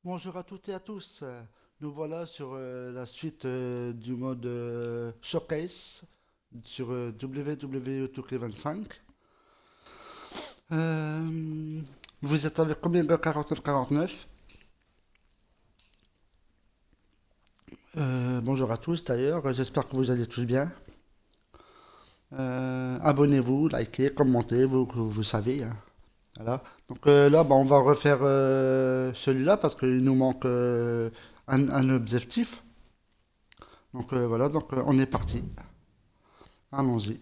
Bonjour à toutes et à tous. Nous voilà sur la suite du mode Showcase sur WWE2K25. Vous êtes avec combien de 49. Bonjour à tous d'ailleurs, j'espère que vous allez tous bien. Abonnez-vous, likez, commentez, vous savez, hein. Voilà. Donc là, bah, on va refaire celui-là parce qu'il nous manque un objectif. Donc voilà, donc on est parti. Allons-y.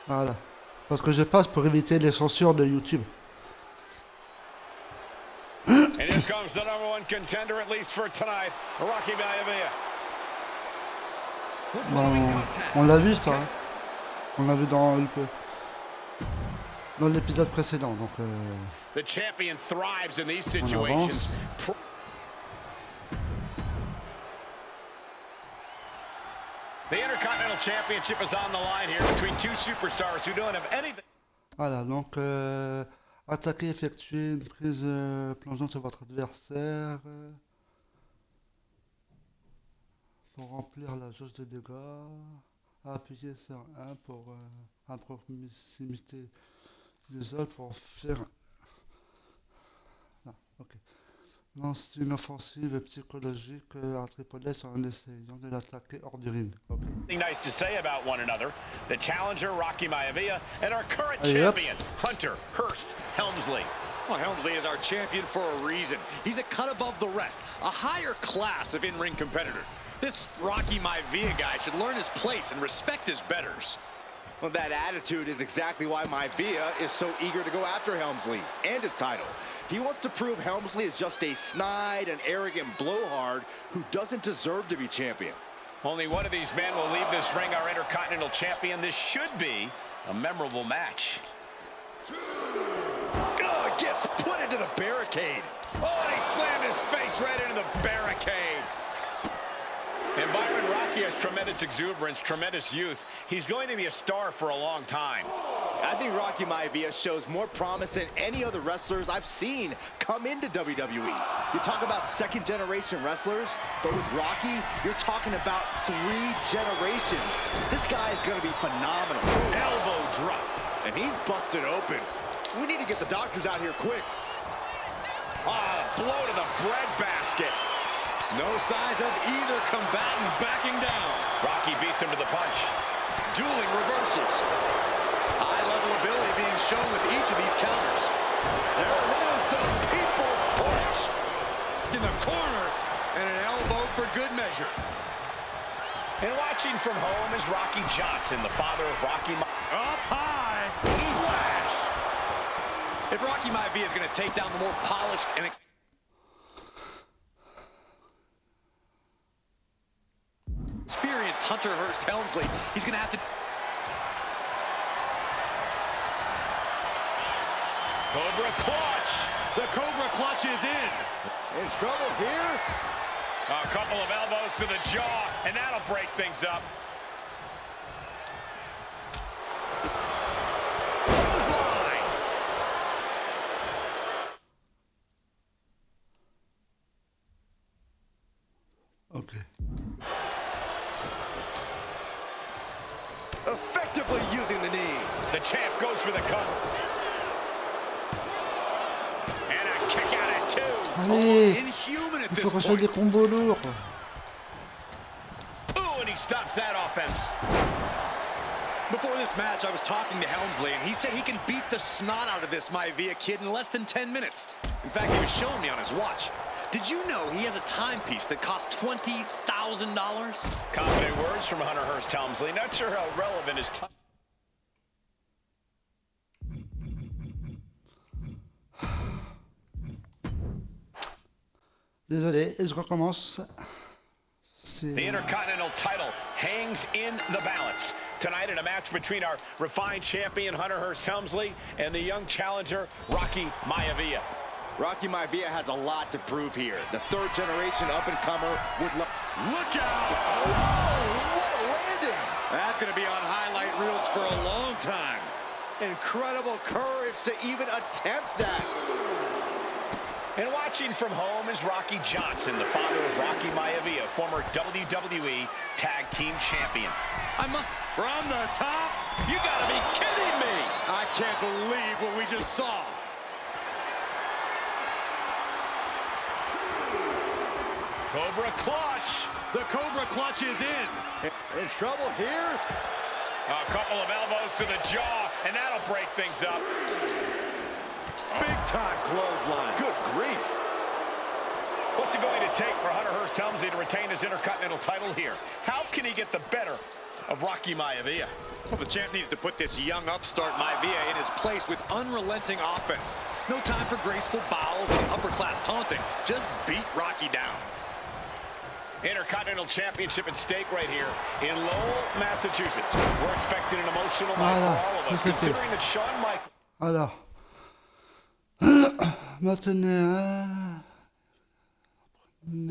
Voilà. Parce que je passe pour éviter les censures de YouTube. And here comes the number one contender, at least for tonight, Rocky Maivia. Bon, on l'a vu ça, hein. On l'a vu dans l'épisode précédent. Donc The champion thrives in these on situations. avance. The Intercontinental Championship is on the line here between two superstars who don't have anything. Voilà, donc attaquer, effectuer une prise plongeante sur votre adversaire pour remplir la jauge de dégâts. Appuyer sur 1 pour à proximité du sol pour faire. Ah, ok. Lance une offensive psychologique à Tripoli en essayant de l'attaquer hors du ring. Ok. Nice to say about one another. The challenger, Rocky Maivia, and our current Allez, hop. champion, Hunter Hearst Helmsley. Well, Helmsley is our champion for a reason. He's a cut above the rest, a higher class of in-ring competitor. This Rocky Maivia guy should learn his place and respect his betters. Well, that attitude is exactly why Maivia is so eager to go after Helmsley and his title. He wants to prove Helmsley is just a snide and arrogant blowhard who doesn't deserve to be champion. Only one of these men will leave this ring our Intercontinental Champion. This should be a memorable match. Oh, gets put into the barricade. Oh, and he slammed his face right into the barricade. And Byron, Rocky has tremendous exuberance, tremendous youth. He's going to be a star for a long time. I think Rocky Maivia shows more promise than any other wrestlers I've seen come into WWE. You talk about second-generation wrestlers, but with Rocky, you're talking about 3 generations. This guy is going to be phenomenal. Elbow drop. And he's busted open. We need to get the doctors out here quick. Ah, blow to the breadbasket. No signs of either combatant backing down. Rocky beats him to the punch. Dueling reversals. High-level ability being shown with each of these counters. There is the people's punch. In the corner, and an elbow for good measure. And watching from home is Rocky Johnson, the father of Rocky. Up high. Splash. If Rocky Maivia is going to take down the more polished and experienced Hunter Hearst Helmsley, he's going to have to. Cobra clutch. The Cobra clutch is in. In trouble here? A couple of elbows to the jaw, and that'll break things up. Clothesline. Ok. Effectively using the knee. The champ goes for the cover. And a kick out at 2. Allez, Inhuman at il this faut refaire des point. combos lourds. Ooh, and he stops that offense. Before this match, I was talking to Helmsley, and he said he can beat the snot out of this Maivia kid in less than 10 minutes. In fact, he was showing me on his watch. Did you know he has a timepiece that costs $20,000? Confident words from Hunter Hearst Helmsley. Not sure how relevant his time. Désolé, je recommence. The Intercontinental title hangs in the balance. Tonight in a match between our refined champion Hunter Hearst Helmsley and the young challenger Rocky Maivia. Rocky Maivia has a lot to prove here. The third generation up-and-comer would look out! Oh, what a landing! That's going to be on highlight reels for a long time. Incredible courage to even attempt that. And watching from home is Rocky Johnson, the father of Rocky Maivia, former WWE Tag Team Champion. From the top? You gotta be kidding me! I can't believe what we just saw. Cobra Clutch. The Cobra Clutch is In trouble here? A couple of elbows to the jaw, and that'll break things up. big-time clothesline. Good grief. What's it going to take for Hunter Hearst Helmsley to retain his Intercontinental title here? How can he get the better of Rocky Maivia? Well, the champ needs to put this young upstart Maivia in his place with unrelenting offense. No time for graceful bows and upper-class taunting. Just beat Rocky down. Intercontinental Championship at stake right here in Lowell, Massachusetts. We're expecting an emotional night for all of us, considering that Shawn Michaels... Alors, maintenez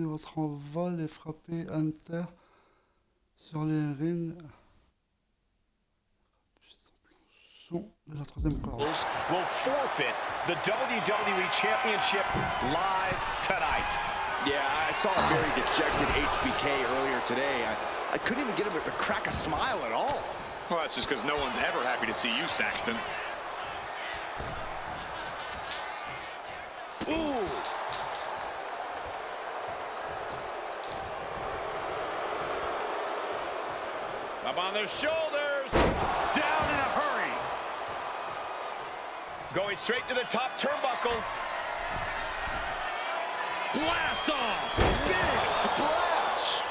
votre envol et frappez Hunter sur les rings. De la troisième corde. Will forfeit the WWE Championship live tonight. Yeah, I saw a very dejected HBK earlier today. I couldn't even get him to crack a smile at all. Well, that's just because no one's ever happy to see you, Saxton. Ooh. Up on the shoulders. Down in a hurry. Going straight to the top turnbuckle. Blast off. Big splash.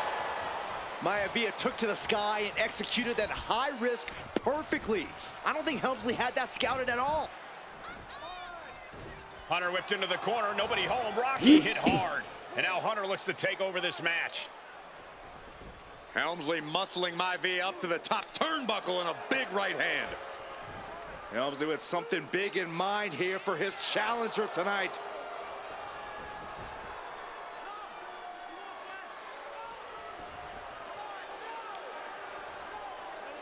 Maivia took to the sky and executed that high risk perfectly. I don't think Helmsley had that scouted at all. Hunter whipped into the corner. Nobody home. Rocky hit hard. And now Hunter looks to take over this match. Helmsley muscling Maivia up to the top turnbuckle in a big right hand. Helmsley with something big in mind here for his challenger tonight.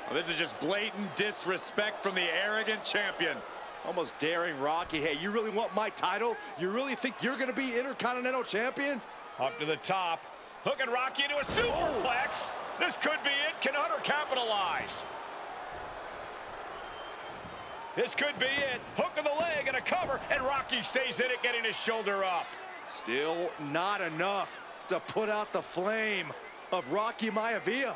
Well, this is just blatant disrespect from the arrogant champion. Almost daring Rocky. Hey, you really want my title? You really think you're going to be Intercontinental Champion? Up to the top. Hooking Rocky into a superplex. This could be it. Can Hunter capitalize? This could be it. Hook of the leg and a cover, and Rocky stays in it, getting his shoulder up. Still not enough to put out the flame of Rocky Maivia.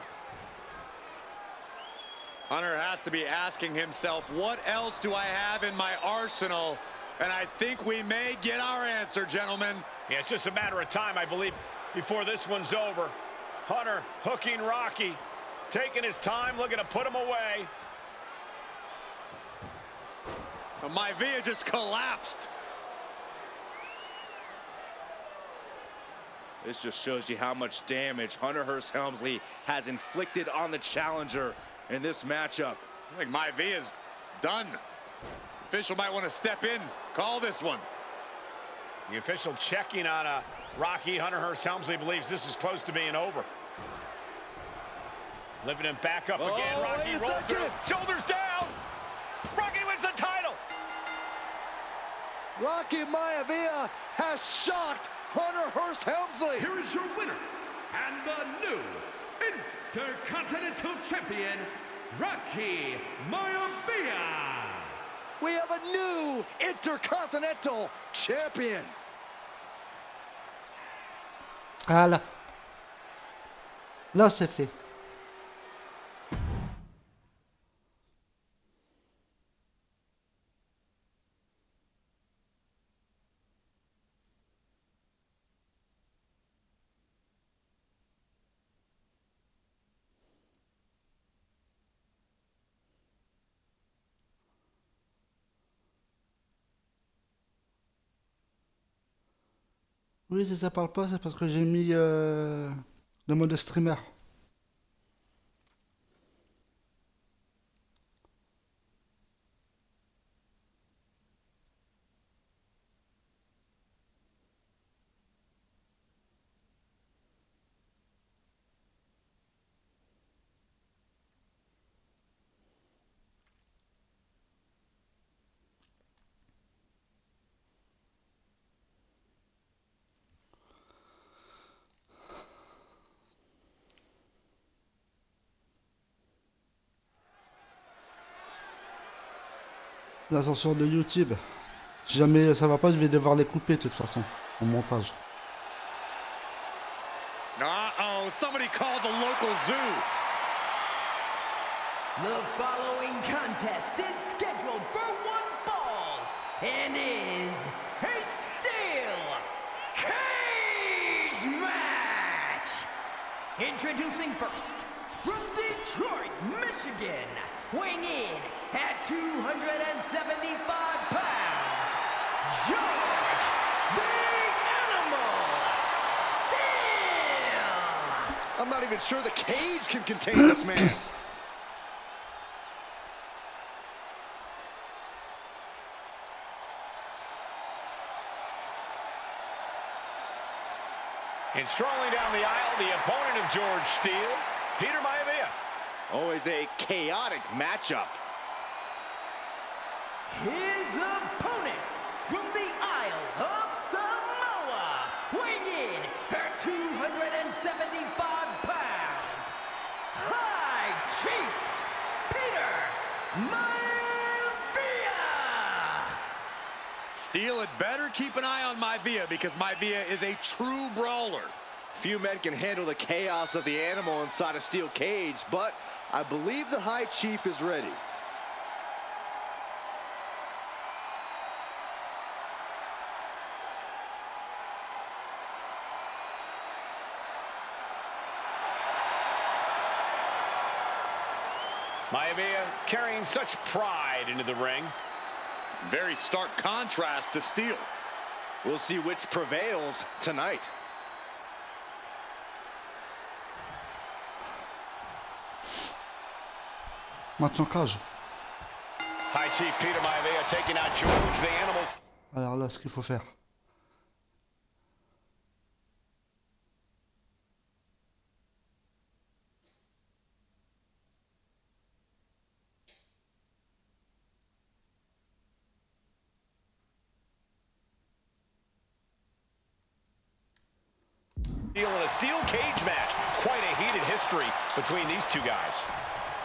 Hunter has to be asking himself, what else do I have in my arsenal? And I think we may get our answer, gentlemen. Yeah, it's just a matter of time, I believe, before this one's over. Hunter hooking Rocky, taking his time, looking to put him away. Maivia just collapsed. This just shows you how much damage Hunter Hearst Helmsley has inflicted on the challenger in this matchup. I think Maivia's done. Official might want to step in, call this one. The official checking on Rocky. Hunter Hearst Helmsley believes this is close to being over. Lifting him back up again. Rocky rolls through. Shoulders down. Rocky wins the title. Rocky Maivia has shocked Hunter Hearst Helmsley. Here is your winner and the new Intercontinental Champion, Rocky Maivia. We have a new Intercontinental Champion. Voilà. Là, c'est fait. Oui, si ça parle pas, c'est parce que j'ai mis le mode streamer. la censure de YouTube. Si jamais ça va pas, je vais devoir les couper de toute façon au montage. Uh-oh, somebody called the local zoo. The following contest is scheduled for one fall and is a steel cage match. Introducing first, from Detroit, Michigan, weighing in at 275 pounds, George the Animal Steel. I'm not even sure the cage can contain this man. And strolling down the aisle, the opponent of George Steele, Peter Maivia. Always a chaotic matchup. His opponent from the Isle of Samoa, weighing in at 275 pounds, High Chief Peter Maivia. Steele had better keep an eye on Maivia because Maivia is a true brawler. Few men can handle the chaos of the animal inside a steel cage, but I believe the High Chief is ready. Maivia carrying such pride into the ring. Very stark contrast to Steele. We'll see which prevails tonight. Match en cage. High Chief Peter Maivia taking out George the Animal. Alors là, ce qu'il faut faire. In a steel cage match. Quite a heated history between these two guys.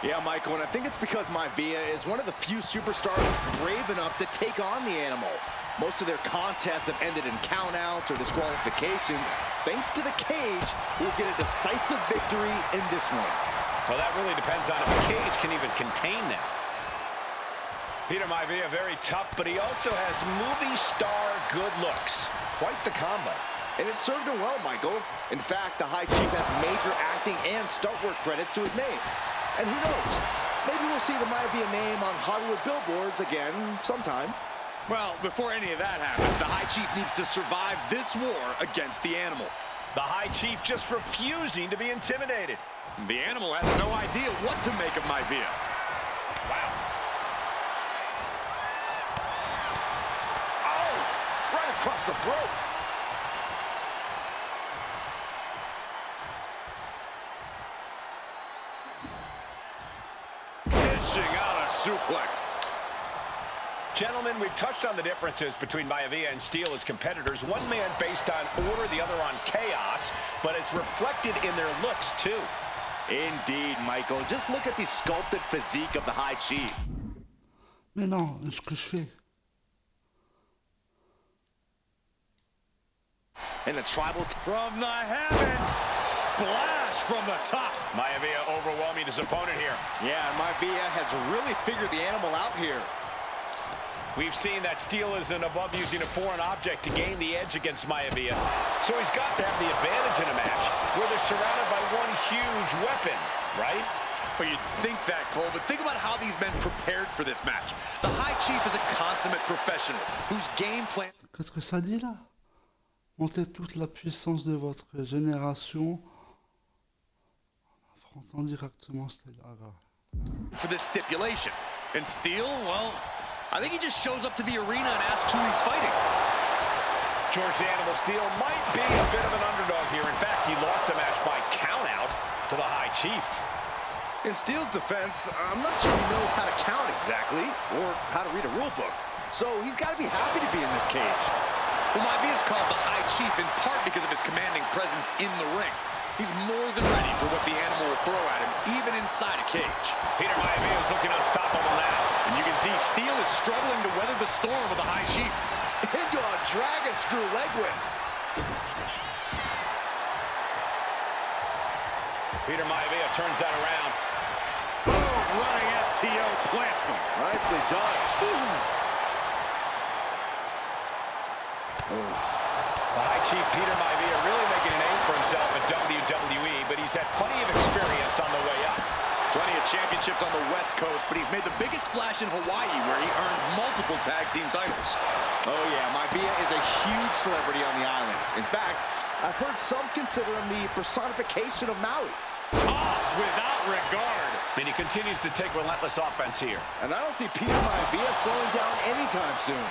Yeah, Michael, and I think it's because Maivia is one of the few superstars brave enough to take on the animal. Most of their contests have ended in countouts or disqualifications. Thanks to the cage, we'll get a decisive victory in this one. Well, that really depends on if the cage can even contain them. Peter Maivia, very tough, but he also has movie star good looks. Quite the combo. And it served him well, Michael. In fact, the High Chief has major acting and stunt work credits to his name. And who knows, maybe we'll see the Maivia name on Hollywood billboards again sometime. Well, before any of that happens, the High Chief needs to survive this war against the animal. The High Chief just refusing to be intimidated. The animal has no idea what to make of Maivia. Wow. Oh, right across the throat. Dishing out a suplex. Gentlemen, we've touched on the differences between Maivia and Steele as competitors. One man based on order, the other on chaos, but it's reflected in their looks, too. Indeed, Michael. Just look at the sculpted physique of the High Chief. Mais non, ce que je fais. And the tribal... From the heavens, splash from the top. Maivia overwhelming his opponent here. Yeah, Maivia has really figured the animal out here. We've seen that Steele isn't above using a foreign object to gain the edge against Maivia. So he's got to have the advantage in a match where they're surrounded by one huge weapon, right? Well, you'd think that, Cole, but think about how these men prepared for this match. The High Chief is a consummate professional whose game plan... Qu'est-ce que ça dit là? Montez toute la puissance de votre génération en affrontant directement Stella. for this stipulation. And Steele, well, I think he just shows up to the arena and asks who he's fighting. George the Animal Steele might be a bit of an underdog here. In fact, he lost the match by countout to the High Chief. In Steele's defense, I'm not sure he knows how to count exactly, or how to read a rule book. So he's got to be happy to be in this cage. Well, Maivia is called the High Chief in part because of his commanding presence in the ring. He's more than ready for what the animal will throw at him, even inside a cage. Peter Maivia is looking unstoppable now. And you can see Steele is struggling to weather the storm of the high chief. Into a dragon screw leg whip. Peter Maivia turns that around. Boom, running STO plants him. Nicely done. The High Chief Peter Maivia really making a name for himself at WWE, but he's had plenty of experience on the way up. Plenty of championships on the West Coast, but he's made the biggest splash in Hawaii, where he earned multiple tag team titles. Oh yeah, Maivia is a huge celebrity on the islands. In fact, I've heard some consider him the personification of Maui. Tossed without regard. And he continues to take relentless offense here. And I don't see Peter Maivia slowing down anytime soon.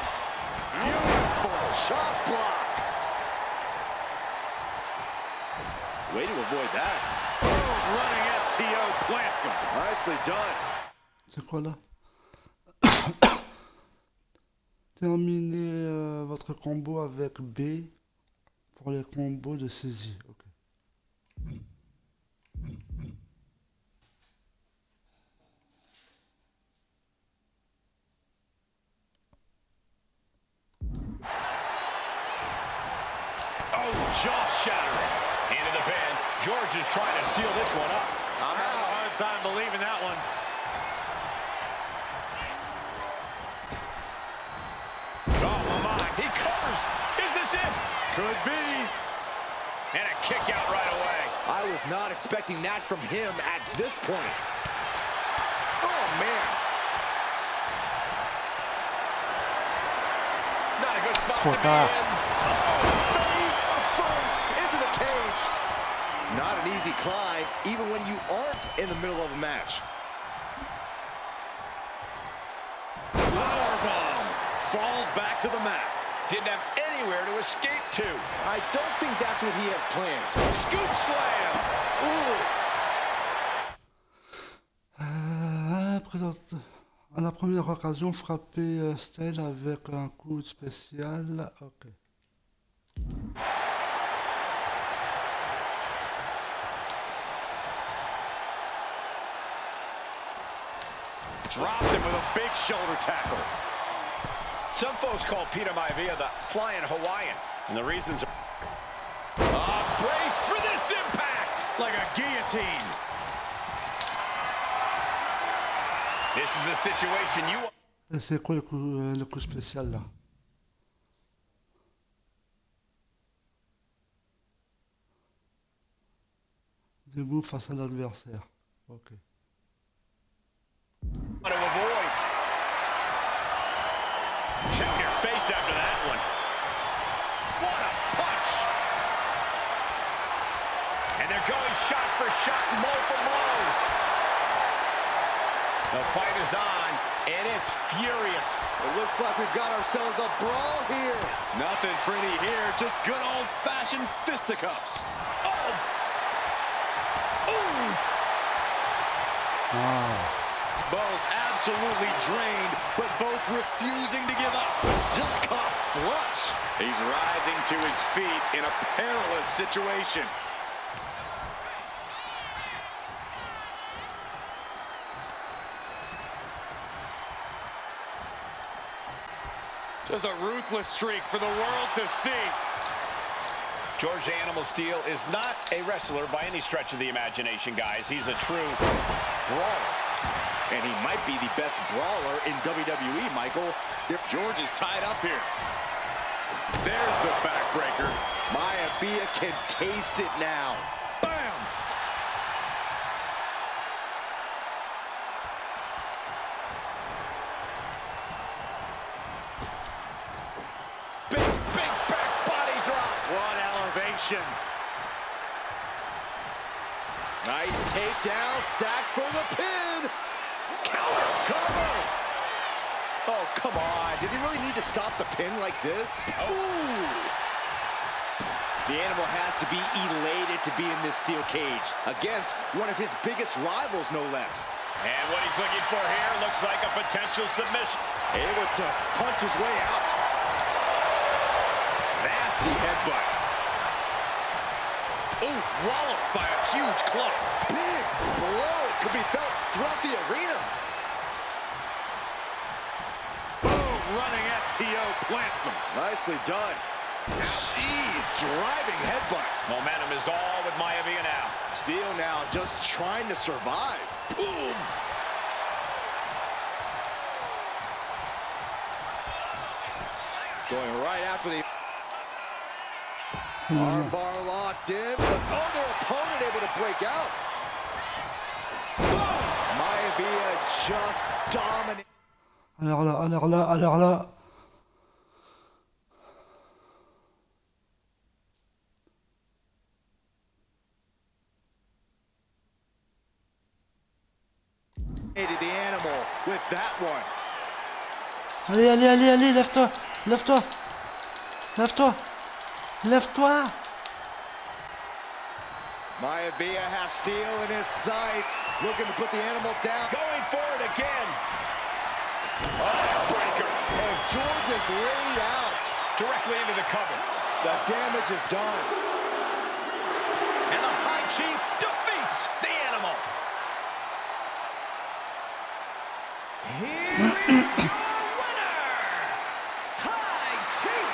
Beautiful shot block. Way to avoid that. Boom, running STO plants him. Nicely done. C'est quoi là? Terminez votre combo avec B pour les combos de saisie. Ok. Oh, jaw-shattering. Into the pin. George is trying to seal this one up. I'm having a hard time believing that one. Oh, my. He covers. Is this it? Could be. And a kick out right away. I was not expecting that from him at this point. Oh, man. Not a good spot to be Corta. in. Face first into the cage. Not an easy climb, even when you aren't in the middle of a match. Powerbomb. Falls back to the mat. Didn't have anywhere to escape to. I don't think that's what he had planned. Scoop slam. Ooh. À la première occasion, frapper Style avec un coup spécial. Ok. Dropped him with a big shoulder tackle. Some folks call Peter Maivia the Flying Hawaiian. And the reasons are... brace for this impact. Like a guillotine. This is a situation you... Et c'est quoi le coup spécial là? Debout face à l'adversaire. Ok. want to avoid. Check your face after that one. What a punch. And they're going shot for shot, blow for blow. The fight is on, and it's furious. It looks like we've got ourselves a brawl here. Nothing pretty here, just good old-fashioned fisticuffs. Oh! Ooh! Ah. Both absolutely drained, but both refusing to give up. Just caught flush. He's rising to his feet in a perilous situation. Just a ruthless streak for the world to see. George Animal Steel is not a wrestler by any stretch of the imagination, guys. He's a true brawler. And he might be the best brawler in WWE, Michael. George is tied up here. There's the backbreaker. Maivia can taste it now. Bam! Big back body drop. What elevation. Nice takedown, stacked for the pin. Counters. Oh, come on. Did he really need to stop the pin like this? Oh. Ooh. The animal has to be elated to be in this steel cage against one of his biggest rivals, no less. And what he's looking for here looks like a potential submission. Able to punch his way out. Nasty headbutt. Oh, walloped by a huge club. Big blow could be felt throughout the arena. Boom, running FTO plants him. Nicely done. Jeez, driving headbutt. Momentum is all with Maivia now. Steel now just trying to survive. Boom. Going right after the armbar locked in. But oh, their opponent able to break out. Maivia just dominated. Alors là. The animal with that one. Allez, lève-toi. Maivia has steel in his sights, looking to put the animal down. Going for it again. Oh, breaker. And George is laid out. Directly into the cover. The damage is done. And the High Chief defeats the animal. Here is your winner, High Chief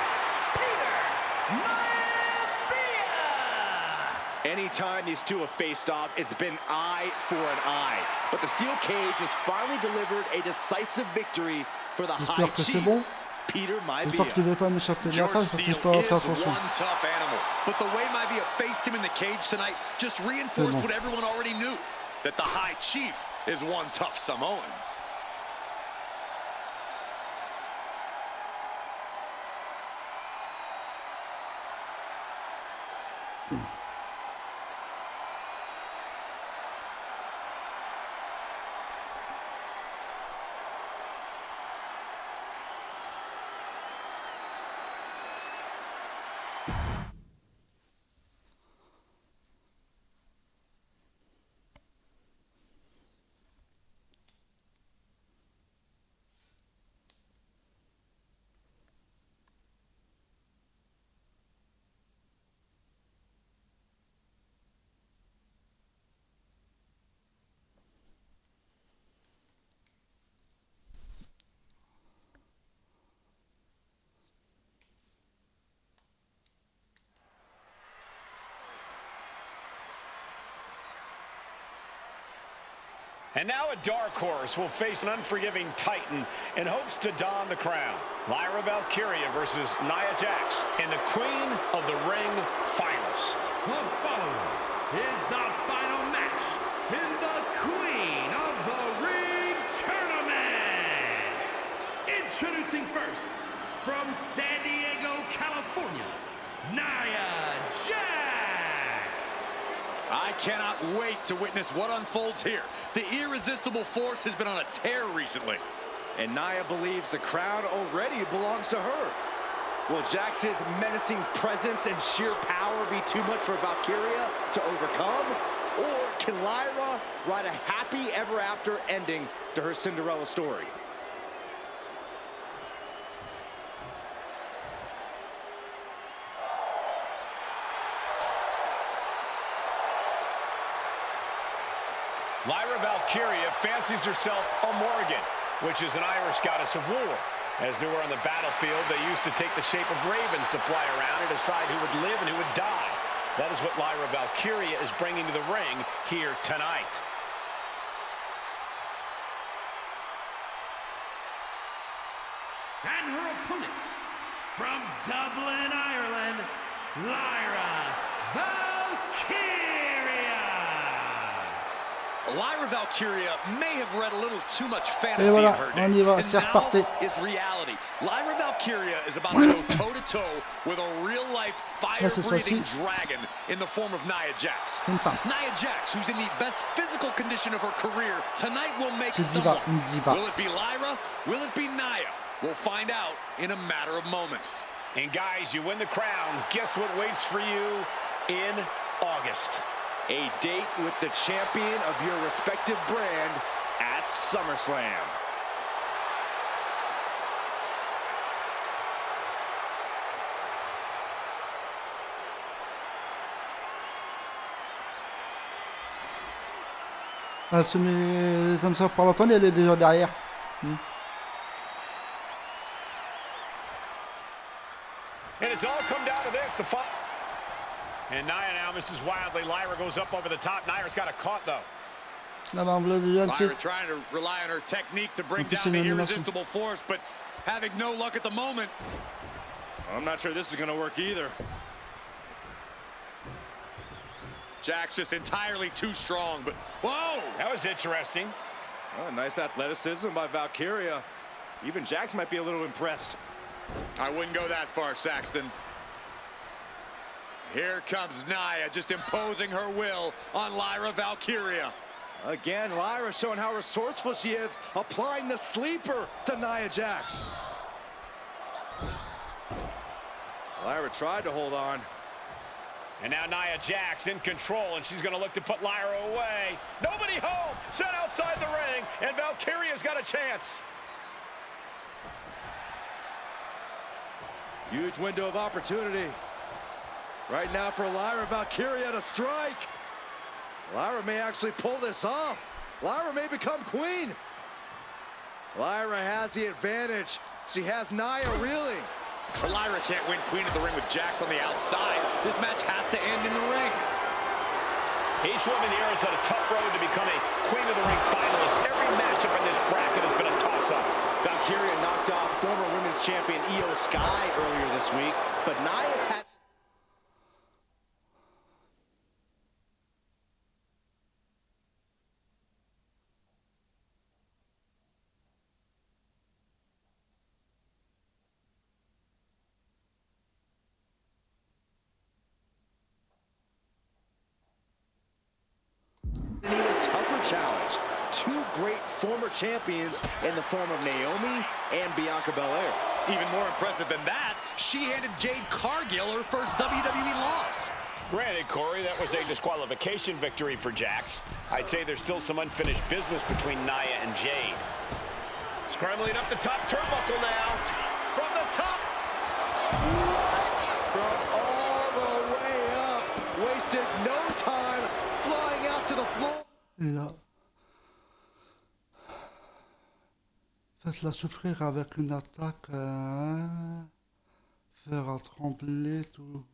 Peter Maivia. Anytime these two have faced off, it's been eye for an eye. But the steel cage has finally delivered a decisive victory for the High que c'est Chief, bon. Peter J'espère Maivia. qu'il ne va pas m'échapper de la George face parce qu'il Steele faut is faire attention. one tough animal, but the way Maivia faced him in the cage tonight just reinforced bon. what everyone already knew, that the High Chief is one tough Samoan. And now a dark horse will face an unforgiving titan in hopes to don the crown. Lyra Valkyria versus Nia Jax in the Queen of the Ring Finals. The following is the final match in the Queen of the Ring Tournament. Introducing first, from San Diego, California, Nia Jax. I cannot wait to witness what unfolds here. The irresistible force has been on a tear recently. And Nia believes the crown already belongs to her. Will Jax's menacing presence and sheer power be too much for Valkyria to overcome? Or can Lyra write a happy ever after ending to her Cinderella story? Lyra Valkyria fancies herself a Morgan, which is an Irish goddess of war. As they were on the battlefield, they used to take the shape of ravens to fly around and decide who would live and who would die. That is what Lyra Valkyria is bringing to the ring here tonight. And her opponent, from Dublin, Ireland, Lyra Valkyria. Lyra Valkyria may have read a little too much fantasy Et voilà, in her on day, y va, and c'est now reparti. is reality. Lyra Valkyria is about to go toe-to-toe with a real-life, fire-breathing dragon in the form of Nia Jax. Une femme. Nia Jax, who's in the best physical condition of her career, tonight will make C'est diva, someone. une diva. Will it be Lyra? Will it be Nia? We'll find out in a matter of moments. And guys, you win the crown. Guess what waits for you in August? A date with the champion of your respective brand at SummerSlam. Ah, ça me sort par l'entendre, elle est déjà derrière. And it's all come down to this. And Nia now misses wildly. Lyra goes up over the top. Nia's got it caught, though. Là, bah, on voit déjà Lyra trying to rely on her technique to bring down the irresistible force, but having no luck at the moment. I'm not sure this is going to work either. Jack's just entirely too strong, but whoa! That was interesting. Oh, nice athleticism by Valkyria. Even Jax might be a little impressed. I wouldn't go that far, Saxton. Here comes Nia, just imposing her will on Lyra Valkyria. Again, Lyra showing how resourceful she is, applying the sleeper to Nia Jax. Lyra tried to hold on. And now Nia Jax in control, and she's going to look to put Lyra away. Nobody home, set outside the ring, and Valkyria's got a chance. Huge window of opportunity. Right now for Lyra Valkyria to strike. Lyra may actually pull this off. Lyra may become queen. Lyra has the advantage. She has Nia reeling. But Lyra can't win Queen of the Ring with Jax on the outside. This match has to end in the ring. Each woman here is on a tough road to become a Queen of the Ring finalist. Every matchup in this bracket has been a toss-up. Valkyria knocked off former women's champion Io Sky earlier this week, but Nia's had... an even tougher challenge. Two great former champions in the form of Naomi and Bianca Belair. Even more impressive than that, she handed Jade Cargill her first WWE loss. Granted, Corey, that was a disqualification victory for Jax. I'd say there's still some unfinished business between Nia and Jade. Scrambling up the top turnbuckle now. From the top. What? From all the way up. Wasted no time flying out to the floor. Et là, faites-la souffrir avec une attaque, faire trembler tous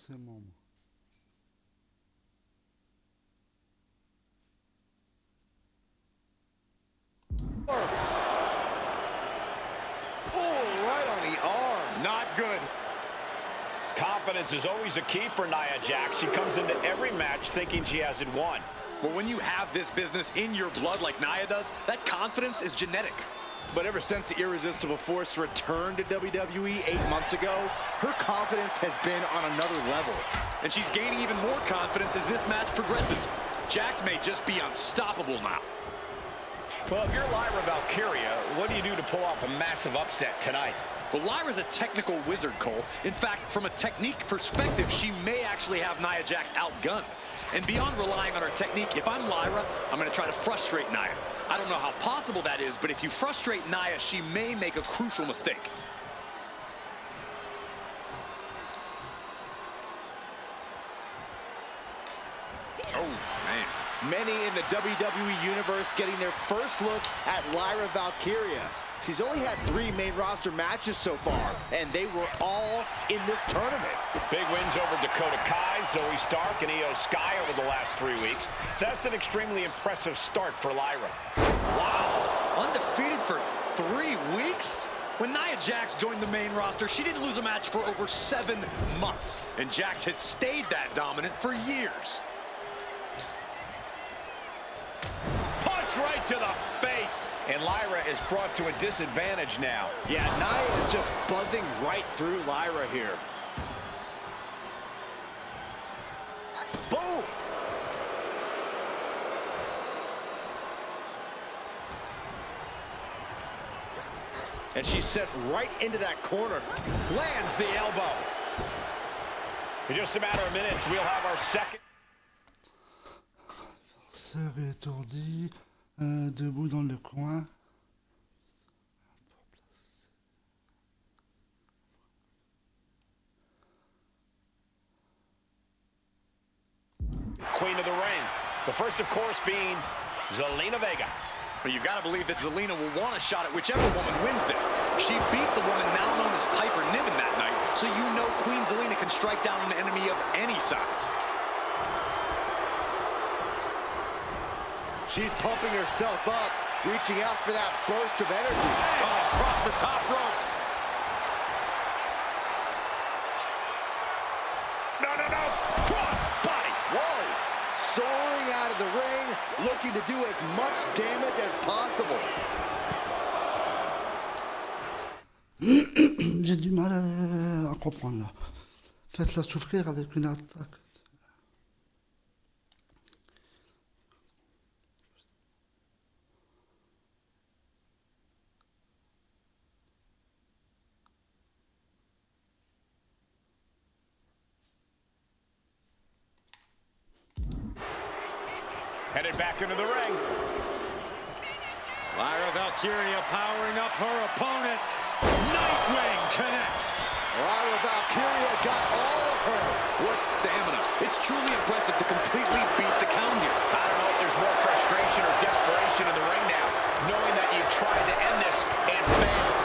ses membres. Oh, right on the arm. Not good. Confidence is always a key for Nia Jax. She comes into every match thinking she has it won. But when you have this business in your blood like Nia does, that confidence is genetic. But ever since the irresistible force returned to WWE 8 months ago, her confidence has been on another level. And she's gaining even more confidence as this match progresses. Jax may just be unstoppable now. Well, if you're Lyra Valkyria, what do you do to pull off a massive upset tonight? Well, Lyra's a technical wizard, Cole. In fact, from a technique perspective, she may actually have Nia Jax outgunned. And beyond relying on her technique, if I'm Lyra, I'm going to try to frustrate Nia. I don't know how possible that is, but if you frustrate Nia, she may make a crucial mistake. Oh, man. Many in the WWE Universe getting their first look at Lyra Valkyria. She's only had 3 main roster matches so far, and they were all in this tournament. Big wins over Dakota Kai, Zoe Stark, and Io Sky over the last 3 weeks. That's an extremely impressive start for Lyra. Wow. Undefeated for 3 weeks? When Nia Jax joined the main roster, she didn't lose a match for over 7 months. And Jax has stayed that dominant for years. Punch right to the face. And Lyra is brought to a disadvantage now. Yeah, Nia is just buzzing right through Lyra here. Boom! And she's sent right into that corner. Lands the elbow. In just a matter of minutes, we'll have our second. Sœur étourdie, debout dans le coin. Queen of the Ring. The first, of course, being Zelina Vega. Well, you've got to believe that Zelina will want a shot at whichever woman wins this. She beat the woman now known as Piper Niven that night, so you know Queen Zelina can strike down an enemy of any size. She's pumping herself up, reaching out for that burst of energy. Oh, across the top rope. No. Cross body. Whoa! Soaring out of the ring, looking to do as much damage as possible. J'ai du mal à comprendre là. Faites-la souffrir avec une attaque. Headed back into the ring. Lyra Valkyria powering up her opponent. Nightwing connects. Lyra Valkyria got all of her. What stamina. It's truly impressive to completely beat the count here. I don't know if there's more frustration or desperation in the ring now, knowing that you tried to end this and failed.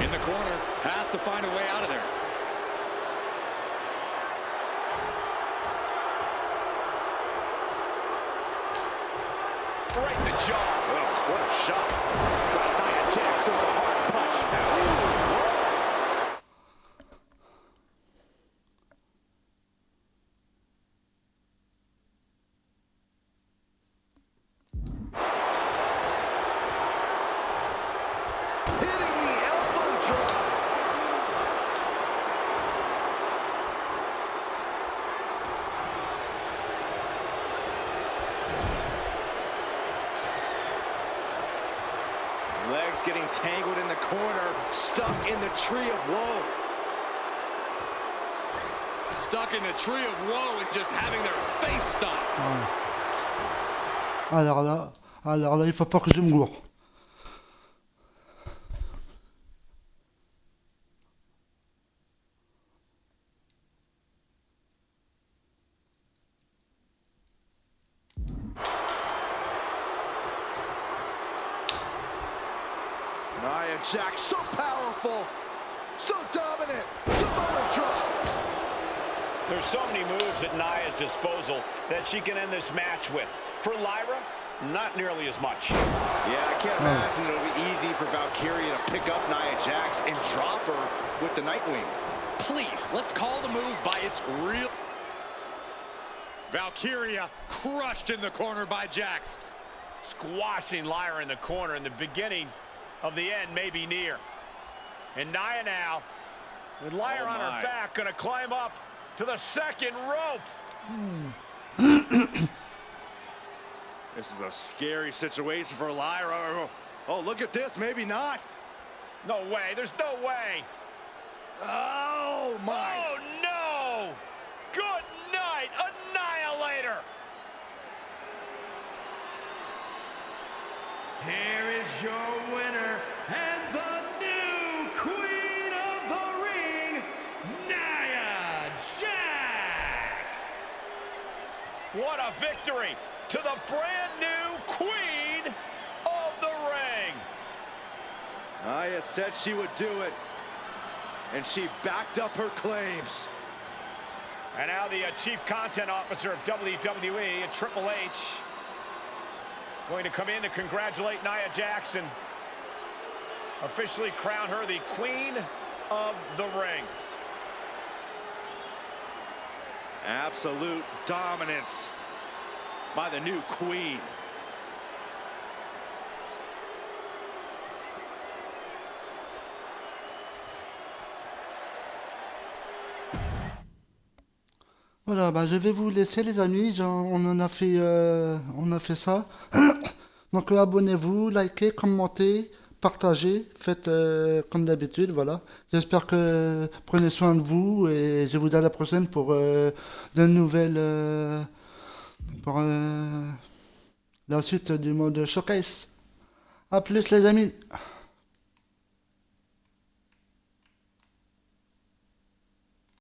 In the corner, has to find a way out of there. Right in the jaw. Oh, what a shot. But Nia Jax throws a hard punch. Hitting the elbow drop. Legs getting tangled in the corner, stuck in the tree of woe. Stuck in the tree of woe and just having their face stomped. Alors là, il faut pas que je me gourre. Nia Jax, so powerful, so dominant, Samoan drop. There's so many moves at Nia's disposal that she can end this match with. For Lyra, not nearly as much. Yeah, I can't imagine it'll be easy for Valkyria to pick up Nia Jax and drop her with the Nightwing. Please, let's call the move by its real... Valkyria crushed in the corner by Jax. Squashing Lyra in the corner, and the beginning of the end may be near. And Nia now, with Lyra on her back, gonna climb up to the second rope. This is a scary situation for Lyra. Oh, look at this. Maybe not. No way. There's no way. Oh, my. Oh, no. Good night, Annihilator. Here is your winner and the new Queen of the Ring, Nia Jax. What a victory to the brand new Queen of the Ring. Nia said she would do it, and she backed up her claims. And now the Chief Content Officer of WWE, Triple H, going to come in to congratulate Nia Jax and officially crown her the Queen of the Ring. Absolute dominance by the new queen. Voilà, bah, je vais vous laisser les amis, on a fait ça. Donc abonnez-vous, likez, commentez, partagez, faites comme d'habitude, voilà. J'espère que prenez soin de vous et je vous dis à la prochaine pour de nouvelles, pour la suite du mode showcase. A plus les amis.